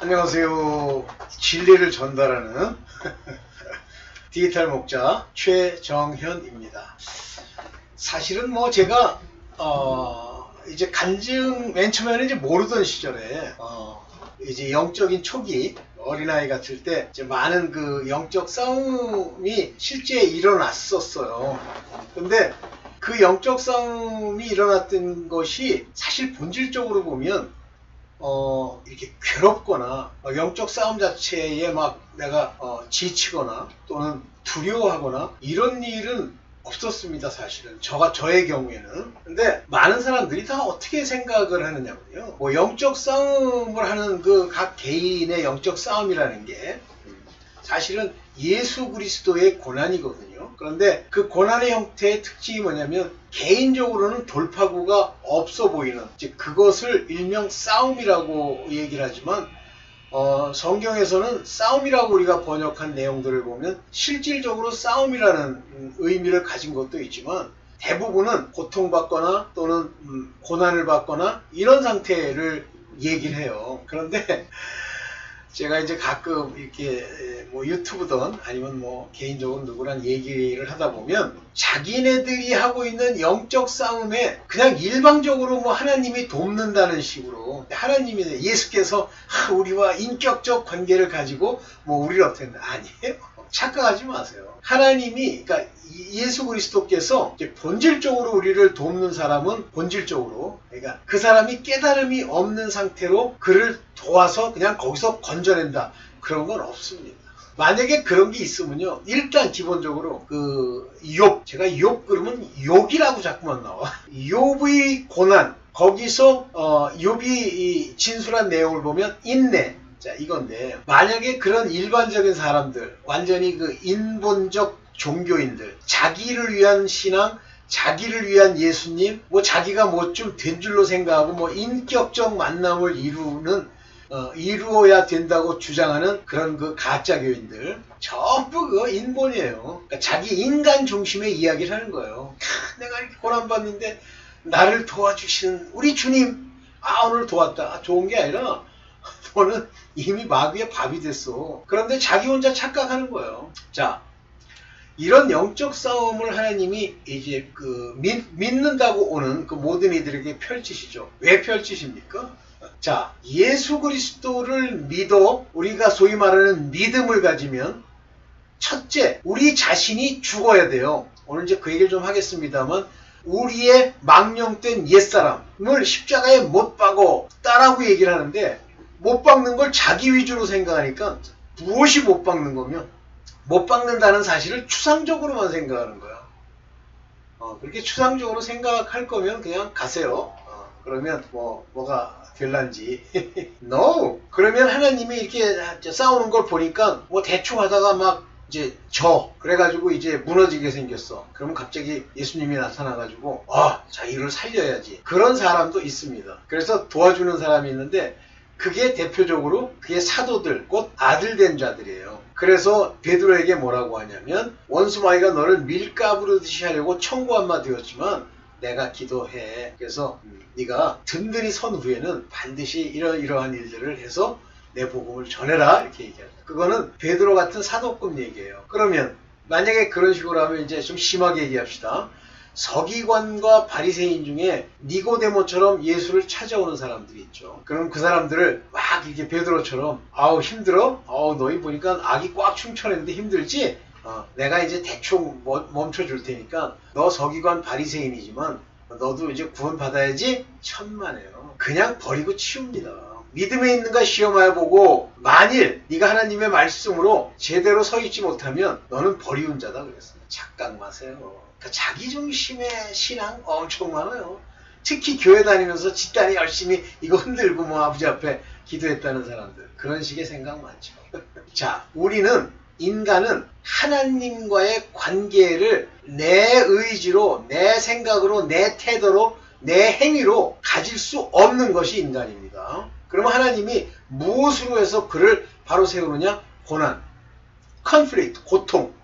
안녕하세요. 진리를 전달하는 디지털 목자 최정현입니다. 사실은 뭐 제가 이제 간증 맨 처음에는 이제 모르던 시절에 이제 영적인 초기 어린아이 같을 때 이제 많은 그 영적 싸움이 실제 일어났었어요. 근데 그 영적 싸움이 일어났던 것이 사실 본질적으로 보면 이렇게 괴롭거나 영적 싸움 자체에 막 내가 지치거나 또는 두려워하거나 이런 일은 없었습니다. 사실은 저의 경우에는. 근데 많은 사람들이 다 어떻게 생각을 하느냐면요, 뭐 영적 싸움을 하는 그 각 개인의 영적 싸움이라는 게 사실은 예수 그리스도의 고난이거든요. 그런데 그 고난의 형태의 특징이 뭐냐면 개인적으로는 돌파구가 없어 보이는, 즉 그것을 일명 싸움이라고 얘기를 하지만 성경에서는 싸움이라고 우리가 번역한 내용들을 보면 실질적으로 싸움이라는 의미를 가진 것도 있지만 대부분은 고통받거나 또는 고난을 받거나 이런 상태를 얘기를 해요. 그런데 제가 이제 가끔 이렇게 뭐 유튜브든 아니면 뭐 개인적으로 누구랑 얘기를 하다 보면 자기네들이 하고 있는 영적 싸움에 그냥 일방적으로 뭐 하나님이 돕는다는 식으로, 하나님이 예수께서 우리와 인격적 관계를 가지고 뭐 우리를 어떻게 한다, 아니에요. 착각하지 마세요. 하나님이, 그러니까 예수 그리스도께서 이제 본질적으로 우리를 돕는 사람은 본질적으로, 그러니까 그 사람이 깨달음이 없는 상태로 그를 도와서 그냥 거기서 건져낸다, 그런 건 없습니다. 만약에 그런 게 있으면요, 일단 기본적으로 제가 욥 그러면 욕이라고 자꾸만 나와. 욥의 고난, 거기서 욥이 진술한 내용을 보면 인내, 자, 이건데 만약에 그런 일반적인 사람들, 완전히 그 인본적 종교인들, 자기를 위한 신앙, 자기를 위한 예수님, 뭐 자기가 뭐 좀 된 줄로 생각하고 뭐 인격적 만남을 이루어야 된다고 주장하는 그런 그 가짜 교인들, 전부 그 인본이에요. 그러니까 자기 인간 중심의 이야기를 하는 거예요. 내가 이렇게 고난받는데 나를 도와주시는 우리 주님, 오늘 도왔다. 좋은 게 아니라 너는 이미 마귀의 밥이 됐어. 그런데 자기 혼자 착각하는 거예요. 자, 이런 영적 싸움을 하나님이 이제 믿는다고 오는 그 모든 이들에게 펼치시죠. 왜 펼치십니까? 자, 예수 그리스도를 믿어 우리가 소위 말하는 믿음을 가지면 첫째, 우리 자신이 죽어야 돼요. 오늘 이제 그 얘기를 좀 하겠습니다만, 우리의 망령된 옛사람을 십자가에 못 박았다라고 얘기를 하는데, 못 박는 걸 자기 위주로 생각하니까 무엇이 못 박는 거며, 못 박는다는 사실을 추상적으로만 생각하는 거야. 그렇게 추상적으로 생각할 거면 그냥 가세요. 그러면 뭐가 될란지. No! 그러면 하나님이 이렇게 싸우는 걸 보니까 뭐 대충 하다가 막 이제 그래가지고 이제 무너지게 생겼어. 그러면 갑자기 예수님이 나타나가지고 자기를 살려야지. 그런 사람도 있습니다. 그래서 도와주는 사람이 있는데 그게 대표적으로 그게 사도들, 곧 아들 된 자들이에요. 그래서 베드로에게 뭐라고 하냐면, 원수마귀가 너를 밀가부르듯이 하려고 청고한마 되었지만 내가 기도해. 그래서 네가 든든히 선 후에는 반드시 이러한 일들을 해서 내 복음을 전해라, 이렇게 얘기합니다. 그거는 베드로 같은 사도급 얘기예요. 그러면 만약에 그런 식으로 하면 이제 좀 심하게 얘기합시다. 서기관과 바리새인 중에 니고데모처럼 예수를 찾아오는 사람들이 있죠. 그럼 그 사람들을 막 이렇게 베드로처럼 힘들어? 너희 보니까 악이 꽉 충천했는데 힘들지? 내가 이제 대충 멈춰줄 테니까 너 서기관 바리새인이지만 너도 이제 구원 받아야지? 천만에요. 그냥 버리고 치웁니다. 믿음에 있는가 시험하여 보고 만일 네가 하나님의 말씀으로 제대로 서 있지 못하면 너는 버리운 자다 그랬어요. 착각 마세요. 그러니까 자기 중심의 신앙 엄청 많아요. 특히 교회 다니면서 집단이 열심히 이거 흔들고 뭐 아버지 앞에 기도했다는 사람들, 그런 식의 생각 많죠. 자, 인간은 하나님과의 관계를 내 의지로, 내 생각으로, 내 태도로, 내 행위로 가질 수 없는 것이 인간입니다. 그러면 하나님이 무엇으로 해서 그를 바로 세우느냐? 고난, 컨플릭트, 고통,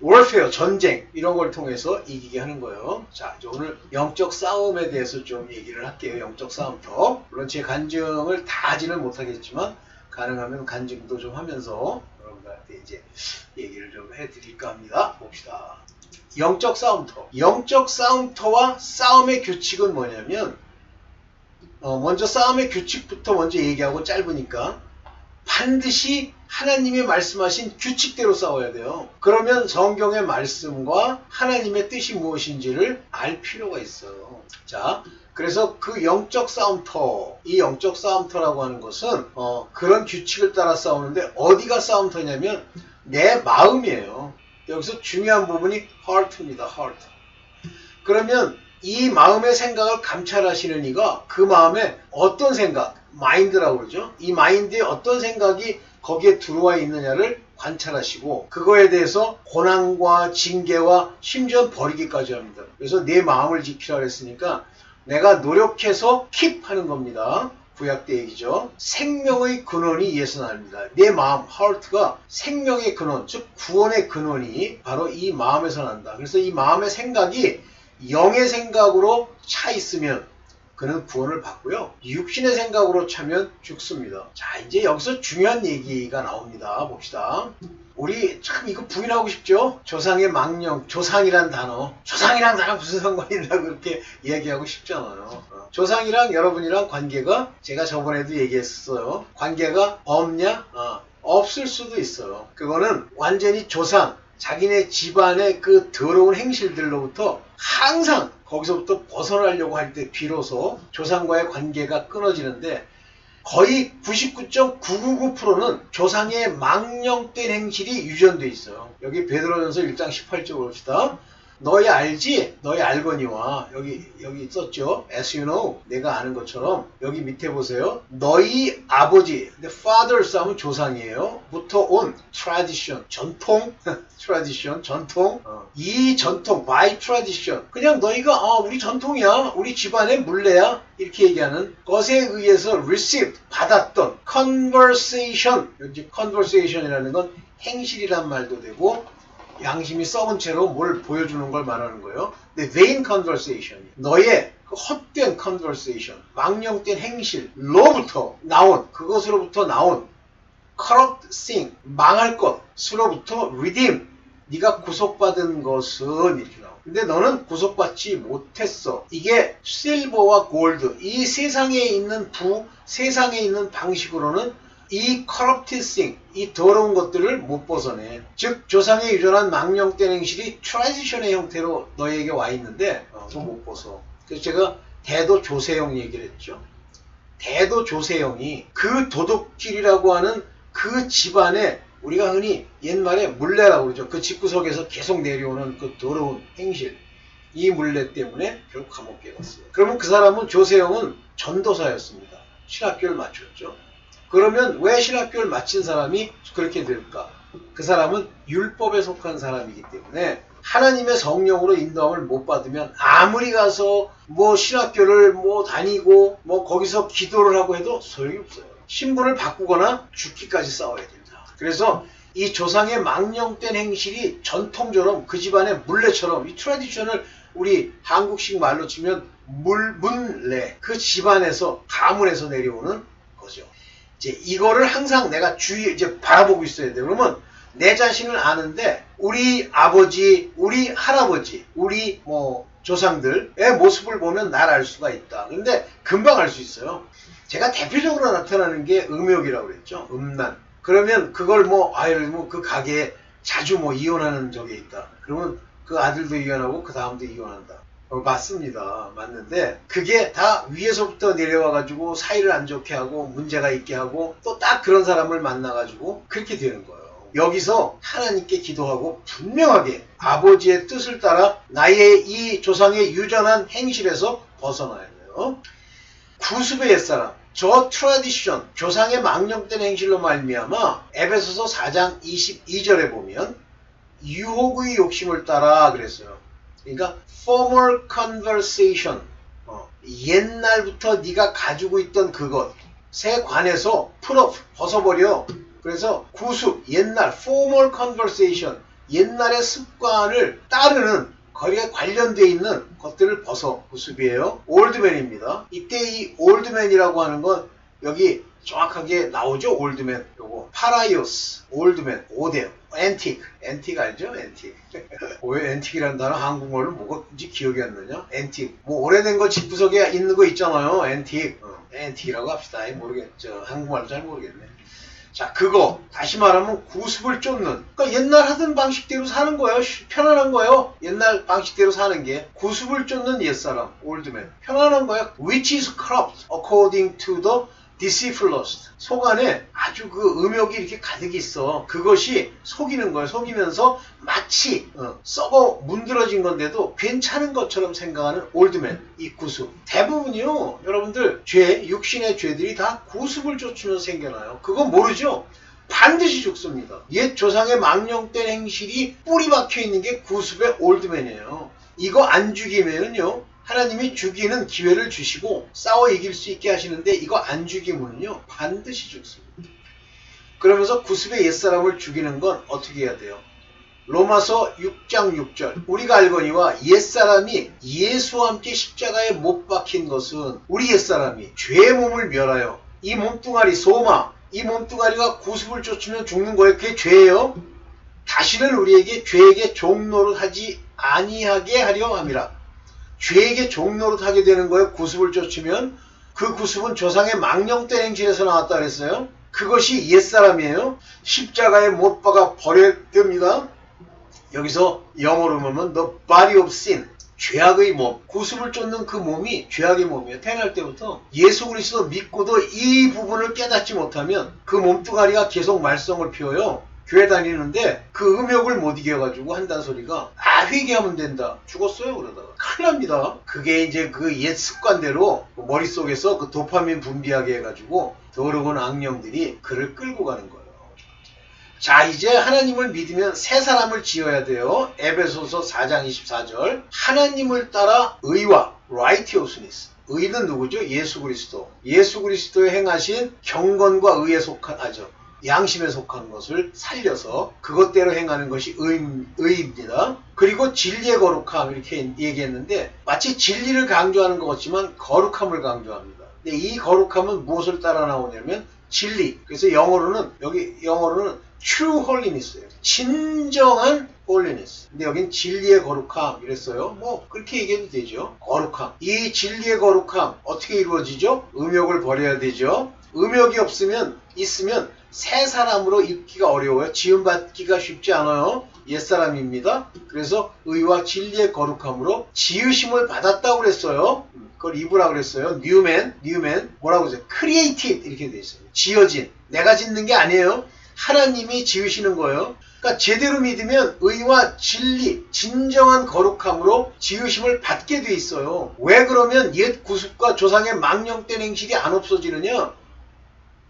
월페어, 전쟁, 이런 걸 통해서 이기게 하는 거예요. 자, 이제 오늘 영적 싸움에 대해서 좀 얘기를 할게요. 영적 싸움터. 물론 제 간증을 다 하지는 못하겠지만 가능하면 간증도 좀 하면서 여러분들한테 이제 얘기를 좀 해드릴까 합니다. 봅시다. 영적 싸움터. 영적 싸움터와 싸움의 규칙은 뭐냐면 먼저 싸움의 규칙부터 먼저 얘기하고 짧으니까 반드시 하나님이 말씀하신 규칙대로 싸워야 돼요. 그러면 성경의 말씀과 하나님의 뜻이 무엇인지를 알 필요가 있어요. 자, 그래서 그 영적 싸움터, 이 영적 싸움터라고 하는 것은 그런 규칙을 따라 싸우는데 어디가 싸움터냐면 내 마음이에요. 여기서 중요한 부분이 heart입니다. heart. 그러면 이 마음의 생각을 감찰하시는 이가 그 마음에 어떤 생각, 마인드라고 그러죠. 이 마인드에 어떤 생각이 거기에 들어와 있느냐를 관찰하시고 그거에 대해서 고난과 징계와 심지어 버리기까지 합니다. 그래서 내 마음을 지키라 그랬으니까 내가 노력해서 킵하는 겁니다. 구약 때 얘기죠. 생명의 근원이 예수 나옵니다. 내 마음, heart가 생명의 근원, 즉 구원의 근원이 바로 이 마음에서 난다. 그래서 이 마음의 생각이 영의 생각으로 차 있으면 그는 구원을 받고요. 육신의 생각으로 차면 죽습니다. 자, 이제 여기서 중요한 얘기가 나옵니다. 봅시다. 우리 참 이거 부인하고 싶죠? 조상의 망령, 조상이란 단어. 조상이란 단어 무슨 상관이 있냐고 그렇게 이야기하고 싶잖아요. 조상이랑 여러분이랑 관계가 제가 저번에도 얘기했어요. 관계가 없냐? 없을 수도 있어요. 그거는 완전히 조상, 자기네 집안의 그 더러운 행실들로부터 항상 거기서부터 벗어나려고 할 때 비로소 조상과의 관계가 끊어지는데 거의 99.999%는 조상의 망령된 행실이 유전돼 있어요. 여기 베드로전서 1장 18절 봅시다. 너희 알지? 너희 알거니와 여기 썼죠. As you know, 내가 아는 것처럼 여기 밑에 보세요. 너희 아버지, the fathers 하면 조상이에요. 부터 온 tradition, 전통, tradition, 전통. 이 전통, by tradition. 그냥 너희가 우리 전통이야, 우리 집안의 물레야 이렇게 얘기하는 것에 의해서 received, 받았던 conversation. 여기 conversation이라는 건 행실이란 말도 되고 양심이 썩은 채로 뭘 보여주는 걸 말하는 거예요. 근데 vain conversation, 너의 그 헛된 conversation, 망령된 행실로부터 나온, 그것으로부터 나온 corrupt thing, 망할 것으로부터 redeem, 네가 구속받은 것은 이렇게 나와. 근데 너는 구속받지 못했어. 이게 실버와 골드, 이 세상에 있는 세상에 있는 방식으로는 이 corrupted thing, 이 더러운 것들을 못 벗어내. 즉 조상에 유전한 망령된 행실이 트라디션의 형태로 너에게 와 있는데 그거 못 벗어. 그래서 제가 대도 조세형 얘기를 했죠. 대도 조세형이 그 도둑질이라고 하는 그 집안에 우리가 흔히 옛말에 물레라고 그러죠. 그 집구석에서 계속 내려오는 그 더러운 행실, 이 물레 때문에 결국 감옥에 갔어요. 그러면 그 사람은 조세형은 전도사였습니다. 신학교를 마쳤죠. 그러면 왜 신학교를 마친 사람이 그렇게 될까? 그 사람은 율법에 속한 사람이기 때문에 하나님의 성령으로 인도함을 못 받으면 아무리 가서 신학교를 다니고 거기서 기도를 하고 해도 소용이 없어요. 신분을 바꾸거나 죽기까지 싸워야 됩니다. 그래서 이 조상의 망령된 행실이 전통처럼 그 집안의 물레처럼 이 트래디션을 우리 한국식 말로 치면 문례, 그 집안에서 가문에서 내려오는 거죠. 이거를 항상 내가 바라보고 있어야 돼. 그러면 내 자신을 아는데 우리 아버지, 우리 할아버지, 우리 조상들의 모습을 보면 날 알 수가 있다. 근데 금방 알 수 있어요. 제가 대표적으로 나타나는 게 음욕이라고 그랬죠. 음란. 그러면 그걸 그 가게에 자주 이혼하는 적이 있다. 그러면 그 아들도 이혼하고 그 다음도 이혼한다. 맞습니다. 맞는데 그게 다 위에서부터 내려와가지고 사이를 안 좋게 하고 문제가 있게 하고 또 딱 그런 사람을 만나가지고 그렇게 되는 거예요. 여기서 하나님께 기도하고 분명하게 아버지의 뜻을 따라 나의 이 조상의 유전한 행실에서 벗어나야 돼요. 구습의 옛사람, 저 트래디션, 조상의 망령된 행실로 말미암아 에베소서 4장 22절에 보면 유혹의 욕심을 따라 그랬어요. 그러니까 former conversation, 옛날부터 네가 가지고 있던 그것에 관해서 벗어버려. 그래서 구습, 옛날, former conversation, 옛날의 습관을 따르는 거기에 관련되어 있는 것들을 구습이에요. 올드맨입니다. 이때 이 올드맨이라고 하는 건 여기 정확하게 나오죠. 올드맨 요거 파라이오스 올드맨 5대 앤틱 알죠? 앤틱. 왜 앤틱이라는 단어 한국말로 뭐가지 기억이 안 나냐? 앤틱 뭐 오래된 거 집구석에 있는 거 있잖아요. 앤틱 앤틱이라고 합시다. 모르겠죠. 한국말로 잘 모르겠네. 자, 그거 다시 말하면 구습을 쫓는, 그러니까 옛날 하던 방식대로 사는 거예요. 편안한 거예요. 옛날 방식대로 사는 게 구습을 쫓는 옛사람 올드맨 편안한 거예요. Which is corrupt according to the deceitful lust. 속 안에 아주 그 음욕이 이렇게 가득 있어. 그것이 속이는 거예요. 속이면서 마치 썩어 문드러진 건데도 괜찮은 것처럼 생각하는 올드맨, 이 구습. 대부분이요, 여러분들 육신의 죄들이 다 구습을 쫓으면서 생겨나요. 그건 모르죠? 반드시 죽습니다. 옛 조상의 망령된 행실이 뿌리 박혀 있는 게 구습의 올드맨이에요. 이거 안 죽이면은요, 하나님이 죽이는 기회를 주시고 싸워 이길 수 있게 하시는데, 이거 안 죽이면요 반드시 죽습니다. 그러면서 구습의 옛사람을 죽이는 건 어떻게 해야 돼요? 로마서 6장 6절 우리가 알거니와 옛사람이 예수와 함께 십자가에 못 박힌 것은 우리 옛사람이 죄의 몸을 멸하여 이 몸뚱아리 소마, 이 몸뚱아리가 구습을 쫓으면 죽는 거예요. 그게 죄예요. 다시는 우리에게 죄에게 종노릇하지 아니하게 하려 함이라. 죄에게 종노릇하게 되는 거예요. 구습을 쫓으면. 그 구습은 조상의 망령된 행실에서 나왔다 그랬어요. 그것이 옛사람이에요. 십자가에 못 박아 버려야 됩니다. 여기서 영어로 보면 the body of sin, 죄악의 몸, 구습을 쫓는 그 몸이 죄악의 몸이에요. 태어날 때부터 예수 그리스도 믿고도 이 부분을 깨닫지 못하면 그 몸뚱아리가 계속 말썽을 피워요. 교회 다니는데 그 음욕을 못 이겨가지고 한다는 소리가 회개하면 된다. 죽었어요 그러다가. 큰일 납니다. 그게 이제 그 옛 습관대로 머릿속에서 그 도파민 분비하게 해가지고 더러운 악령들이 그를 끌고 가는 거예요. 자, 이제 하나님을 믿으면 새 사람을 지어야 돼요. 에베소서 4장 24절 하나님을 따라 의와 righteousness. 의는 누구죠? 예수 그리스도. 예수 그리스도의 행하신 경건과 의에 속한 양심에 속한 것을 살려서 그것대로 행하는 것이 의입니다. 그리고 진리의 거룩함 이렇게 얘기했는데 마치 진리를 강조하는 것 같지만 거룩함을 강조합니다. 근데 이 거룩함은 무엇을 따라 나오냐면 진리. 그래서 영어로는 true holiness예요. 진정한 holiness. 근데 여긴 진리의 거룩함 이랬어요. 뭐 그렇게 얘기해도 되죠. 거룩함. 이 진리의 거룩함 어떻게 이루어지죠? 음욕을 버려야 되죠. 음욕이 있으면 새 사람으로 입기가 어려워요. 지음받기가 쉽지 않아요. 옛사람입니다. 그래서 의와 진리의 거룩함으로 지으심을 받았다고 그랬어요. 그걸 입으라고 그랬어요. 뉴맨 뭐라고 그랬어요? created 이렇게 돼 있어요. 지어진. 내가 짓는 게 아니에요. 하나님이 지으시는 거예요. 그러니까 제대로 믿으면 의와 진리, 진정한 거룩함으로 지으심을 받게 돼 있어요. 왜 그러면 옛 구습과 조상의 망령된 행실이 안 없어지느냐?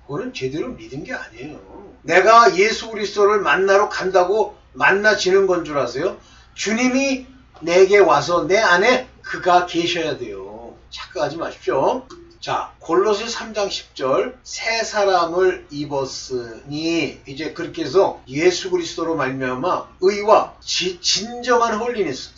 그거는 제대로 믿은 게 아니에요. 내가 예수 그리스도를 만나러 간다고 만나지는 건 줄 아세요? 주님이 내게 와서 내 안에 그가 계셔야 돼요. 착각하지 마십시오. 자, 골로새 3장 10절 새 사람을 입었으니 이제 그렇게 해서 예수 그리스도로 말미암아 의와 진정한 홀리니스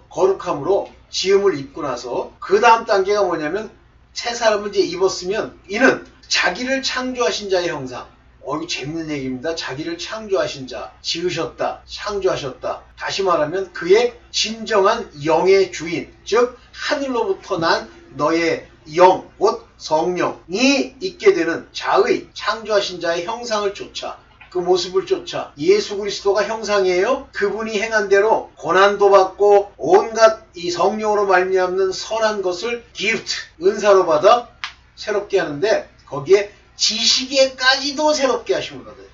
거룩함으로 지음을 입고 나서 그 다음 단계가 뭐냐면 새 사람을 이제 입었으면 이는 자기를 창조하신 자의 형상. 이거 재밌는 얘기입니다. 자기를 창조하신 자, 지으셨다, 창조하셨다. 다시 말하면 그의 진정한 영의 주인, 즉 하늘로부터 난 너의 영, 곧 성령이 있게 되는 자의 창조하신 자의 형상을 쫓아, 그 모습을 쫓아. 예수 그리스도가 형상이에요. 그분이 행한 대로 고난도 받고 온갖 이 성령으로 말미암는 선한 것을 기프트, 은사로 받아 새롭게 하는데 거기에 지식에까지도 새롭게 하심을 받아요.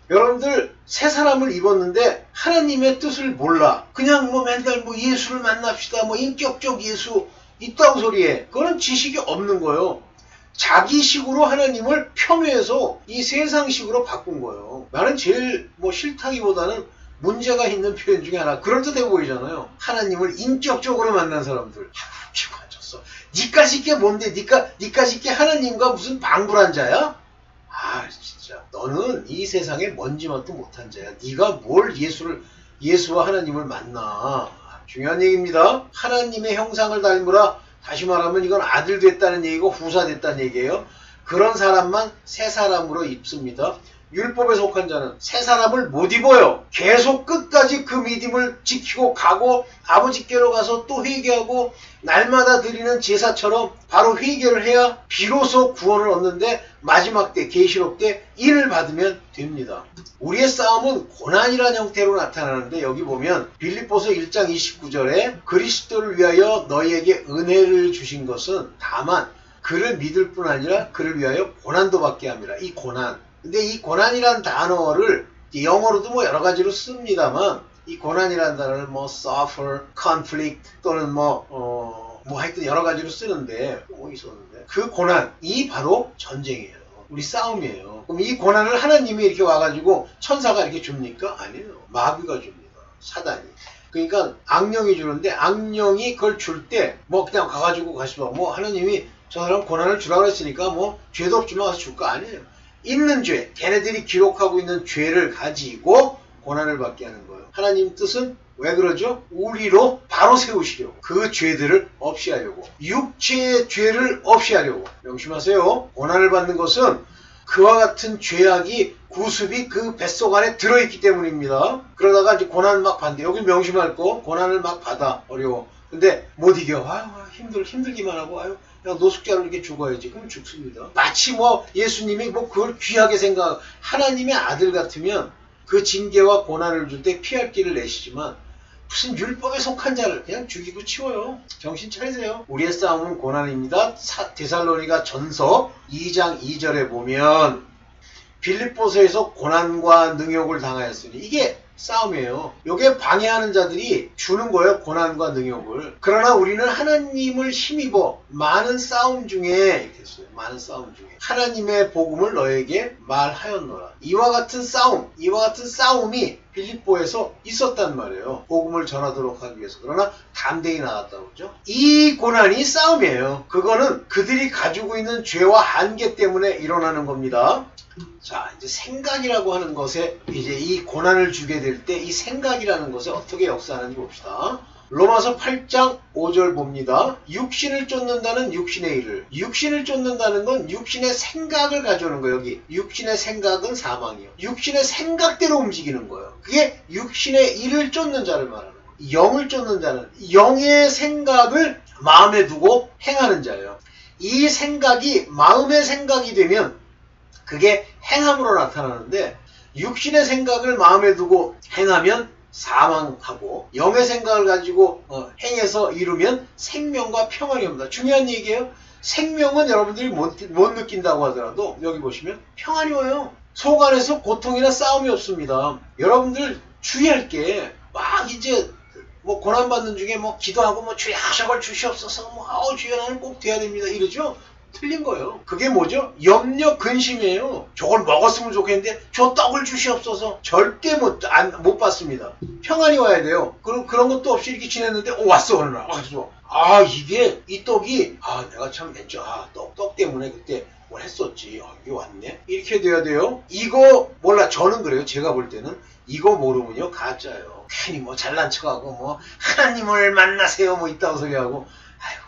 여러분들 새 사람을 입었는데 하나님의 뜻을 몰라. 그냥 맨날 예수를 만납시다. 인격적 예수 있다고 소리해. 그거는 지식이 없는 거예요. 자기식으로 하나님을 폄훼해서 이 세상식으로 바꾼 거예요. 나는 제일 싫다기보다는 문제가 있는 표현 중에 하나. 그럴듯해 보이잖아요. 하나님을 인격적으로 만난 사람들. 지금 앉았어. 니까짓 게 뭔데? 니까짓 게 하나님과 무슨 방불한 자야? 진짜 너는 이 세상에 먼지만도 못한 자야. 네가 뭘 예수와 하나님을 만나. 중요한 얘기입니다. 하나님의 형상을 닮으라. 다시 말하면 이건 아들 됐다는 얘기고 후사 됐다는 얘기예요. 그런 사람만 새 사람으로 입습니다. 율법에 속한 자는 새 사람을 못 입어요. 계속 끝까지 그 믿음을 지키고 가고 아버지께로 가서 또 회개하고 날마다 드리는 제사처럼 바로 회개를 해야 비로소 구원을 얻는데 마지막 때 계시록 때 인을 받으면 됩니다. 우리의 싸움은 고난이라는 형태로 나타나는데 여기 보면 빌립보서 1장 29절에 그리스도를 위하여 너희에게 은혜를 주신 것은 다만 그를 믿을 뿐 아니라 그를 위하여 고난도 받게 합니다. 이 고난. 근데 이 고난이라는 단어를 영어로도 뭐 여러 가지로 씁니다만 이 고난이라는 단어를 뭐 suffer, conflict 또는 뭐 하여튼 여러 가지로 쓰는데 뭐 있었는데 그 고난이 바로 전쟁이에요. 우리 싸움이에요. 그럼 이 고난을 하나님이 이렇게 와가지고 천사가 이렇게 줍니까? 아니에요. 마귀가 줍니다. 사단이. 그러니까 악령이 주는데 악령이 그걸 줄 때 뭐 그냥 가가지고 가시면 뭐 하나님이 저 사람 고난을 주라고 했으니까 뭐 죄도 없지만 가서 줄 거 아니에요. 있는 죄, 걔네들이 기록하고 있는 죄를 가지고 고난을 받게 하는 거예요. 하나님 뜻은 왜 그러죠? 우리로 바로 세우시려고. 그 죄들을 없이 하려고. 육체의 죄를 없이 하려고. 명심하세요. 고난을 받는 것은 그와 같은 죄악이 구습이 그 뱃속 안에 들어있기 때문입니다. 그러다가 이제 고난 막 받는데 여기 명심할 거 고난을 막 받아. 어려워. 근데 못 이겨. 아유, 힘들기만 하고 아유. 야, 노숙자로 이렇게 죽어야지. 그럼 죽습니다. 마치 뭐 예수님이 뭐 그걸 귀하게 생각, 하나님의 아들 같으면 그 징계와 고난을 줄 때 피할 길을 내시지만 무슨 율법에 속한 자를 그냥 죽이고 치워요. 정신 차리세요. 우리의 싸움은 고난입니다. 데살로니가 전서 2장 2절에 보면 빌립보서에서 고난과 능욕을 당하였으니 이게 싸움이에요. 이게 방해하는 자들이 주는 거예요. 고난과 능욕을. 그러나 우리는 하나님을 힘입어 많은 싸움 중에 이렇게 했어요. 많은 싸움 중에 하나님의 복음을 너에게 말하였노라. 이와 같은 싸움이 빌립보에서 있었단 말이에요. 복음을 전하도록 하기 위해서. 그러나 담대히 나갔다고 그러죠. 이 고난이 싸움이에요. 그거는 그들이 가지고 있는 죄와 한계 때문에 일어나는 겁니다. 자, 이제 생각이라고 하는 것에 이제 이 고난을 주게 될 때 이 생각이라는 것에 어떻게 역사하는지 봅시다. 로마서 8장 5절 봅니다. 육신을 쫓는다는 육신의 일을. 육신을 쫓는다는 건 육신의 생각을 가져오는 거예요. 여기 육신의 생각은 사망이에요. 육신의 생각대로 움직이는 거예요. 그게 육신의 일을 쫓는 자를 말하는 거예요. 영을 쫓는 자는 영의 생각을 마음에 두고 행하는 자예요. 이 생각이 마음의 생각이 되면 그게 행함으로 나타나는데 육신의 생각을 마음에 두고 행하면 사망하고 영의 생각을 가지고 행해서 이루면 생명과 평안이 옵니다. 중요한 얘기예요. 생명은 여러분들이 못 느낀다고 하더라도 여기 보시면 평안이 와요. 속 안에서 고통이나 싸움이 없습니다. 여러분들 주의할 게 막 이제 뭐 고난받는 중에 뭐 기도하고 뭐 주여 저걸 주시옵소서 뭐 주여 나는 꼭 돼야 됩니다 이러죠. 틀린 거예요. 그게 뭐죠? 염려 근심이에요. 저걸 먹었으면 좋겠는데 저 떡을 주시옵소서. 절대 못 받습니다. 평안이 와야 돼요. 그런 것도 없이 이렇게 지냈는데 왔어 어느 날. 이게 이 떡이 내가 참 냈죠. 떡 때문에 그때 뭘 했었지. 이게 왔네. 이렇게 돼야 돼요. 이거 몰라. 저는 그래요. 제가 볼 때는 이거 모르면요 가짜예요. 괜히 뭐 잘난 척하고 뭐 하나님을 만나세요 뭐 이따고 소리하고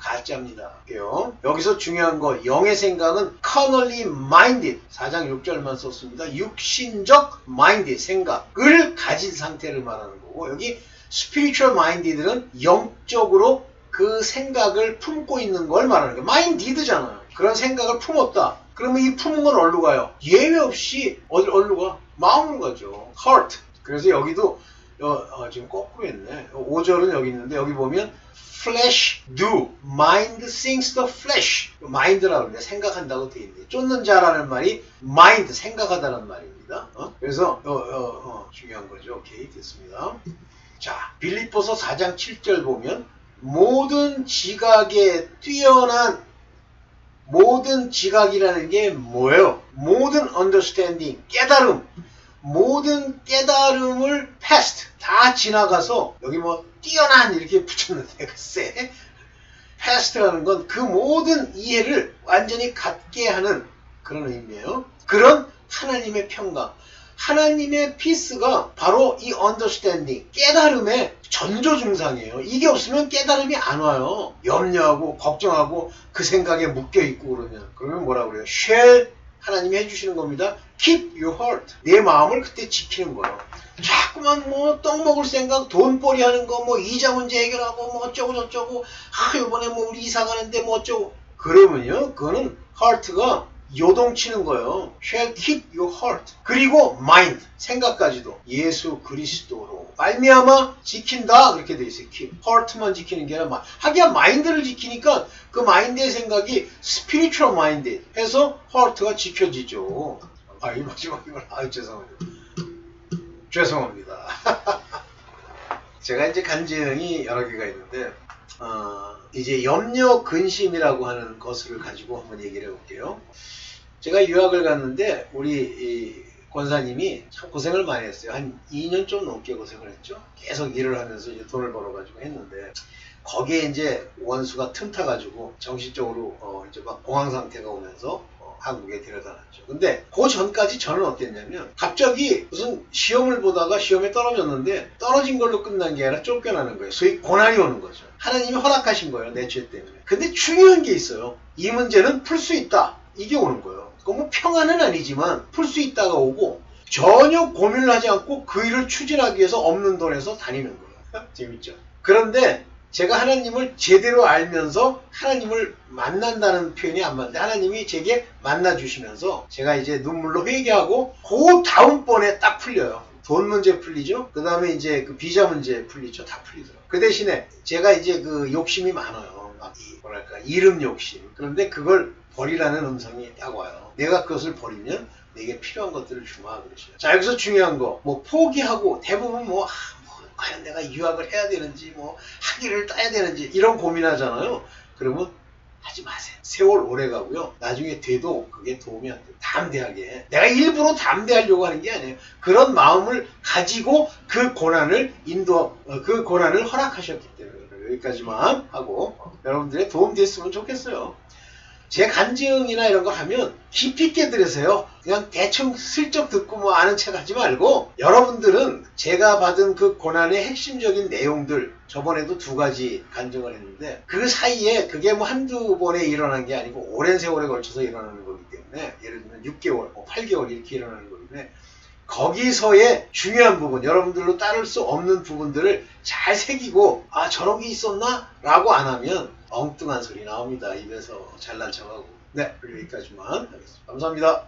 가짜입니다. 여기서 중요한 거 영의 생각은 carnally minded 4장 6절만 썼습니다. 육신적 mind 생각을 가진 상태를 말하는 거고 여기 spiritual minded는 영적으로 그 생각을 품고 있는 걸 말하는 거예요. minded잖아요. 그런 생각을 품었다. 그러면 이 품은 건 어디로 가요? 예외 없이 어디로 가? 마음으로 가죠. heart. 그래서 여기도 지금 거꾸로 했네. 5절은 여기 있는데 여기 보면 flesh do, mind thinks the flesh. mind라고 하는데 생각한다고 돼 있네. 쫓는 자라는 말이 mind, 생각하다는 말입니다. 그래서 중요한 거죠. 오케이, 됐습니다. 자, 빌립보서 4장 7절 보면 모든 지각에 뛰어난 모든 지각이라는 게 뭐예요? 모든 understanding, 깨달음. 모든 깨달음을 past, 다 지나가서 여기 뭐 뛰어난 이렇게 붙였는데 글쎄 past라는 건 그 모든 이해를 완전히 갖게 하는 그런 의미예요. 그런 하나님의 평강. 하나님의 피스가 바로 이 understanding, 깨달음의 전조증상이에요. 이게 없으면 깨달음이 안 와요. 염려하고 걱정하고 그 생각에 묶여있고 그러면 뭐라 그래요? shall 하나님이 해주시는 겁니다. keep your heart. 내 마음을 그때 지키는 거예요. 자꾸만 뭐 떡 먹을 생각, 돈벌이 하는 거, 뭐 이자 문제 해결하고 뭐 어쩌고 저쩌고, 이번에 뭐 우리 이사 가는데 뭐 어쩌고. 그러면요, 그거는 heart가 요동치는 거예요. shall keep your heart. 그리고 mind, 생각까지도 예수 그리스도로 말미암아 지킨다 그렇게 돼 있어요. keep. heart만 지키는 게 아니라 하기야 마인드를 지키니까 그 마인드의 생각이 spiritual mind 해서 heart가 지켜지죠. 이 마지막 이걸 죄송합니다. 제가 이제 간증이 여러 개가 있는데 이제 염려 근심이라고 하는 것을 가지고 한번 얘기를 해볼게요. 제가 유학을 갔는데 우리 이 권사님이 참 고생을 많이 했어요. 한 2년 좀 넘게 고생을 했죠. 계속 일을 하면서 이제 돈을 벌어가지고 했는데 거기에 이제 원수가 틈타가지고 정신적으로 이제 막 공황 상태가 오면서 한국에 데려다놨죠. 근데 그 전까지 저는 어땠냐면 갑자기 무슨 시험을 보다가 시험에 떨어졌는데 떨어진 걸로 끝난 게 아니라 쫓겨나는 거예요. 소위 고난이 오는 거죠. 하나님이 허락하신 거예요. 내 죄 때문에. 근데 중요한 게 있어요. 이 문제는 풀 수 있다. 이게 오는 거예요. 뭐 평안은 아니지만 풀 수 있다가 오고 전혀 고민을 하지 않고 그 일을 추진하기 위해서 없는 돈에서 다니는 거예요. 재밌죠? 그런데 제가 하나님을 제대로 알면서 하나님을 만난다는 표현이 안 맞는데 하나님이 제게 만나주시면서 제가 이제 눈물로 회개하고 그 다음번에 딱 풀려요. 돈 문제 풀리죠? 그 다음에 이제 그 비자 문제 풀리죠? 다 풀리더라고요. 그 대신에 제가 이제 그 욕심이 많아요. 뭐랄까, 이름 욕심. 그런데 그걸 버리라는 음성이 딱 와요. 내가 그것을 버리면 내게 필요한 것들을 주마 그러시죠. 자, 여기서 중요한 거, 뭐 포기하고 대부분 과연 내가 유학을 해야 되는지, 뭐 학위를 따야 되는지 이런 고민하잖아요. 그러면 하지 마세요. 세월 오래 가고요. 나중에 돼도 그게 도움이 안 돼요. 담대하게. 내가 일부러 담대하려고 하는 게 아니에요. 그런 마음을 가지고 그 고난을 그 고난을 허락하셨기 때문에 여기까지만 하고 여러분들의 도움 됐으면 좋겠어요. 제 간증이나 이런 거 하면 깊이 있게 들으세요. 그냥 대충 슬쩍 듣고 뭐 아는 척 하지 말고 여러분들은 제가 받은 그 고난의 핵심적인 내용들 저번에도 2가지 간증을 했는데 그 사이에 그게 뭐 한두 번에 일어난 게 아니고 오랜 세월에 걸쳐서 일어나는 거기 때문에 예를 들면 6개월, 8개월 이렇게 일어나는 거기 때문에 거기서의 중요한 부분, 여러분들로 따를 수 없는 부분들을 잘 새기고 저런 게 있었나? 라고 안 하면 엉뚱한 소리 나옵니다. 입에서 잘난 척하고. 네, 여기까지만 하겠습니다. 감사합니다.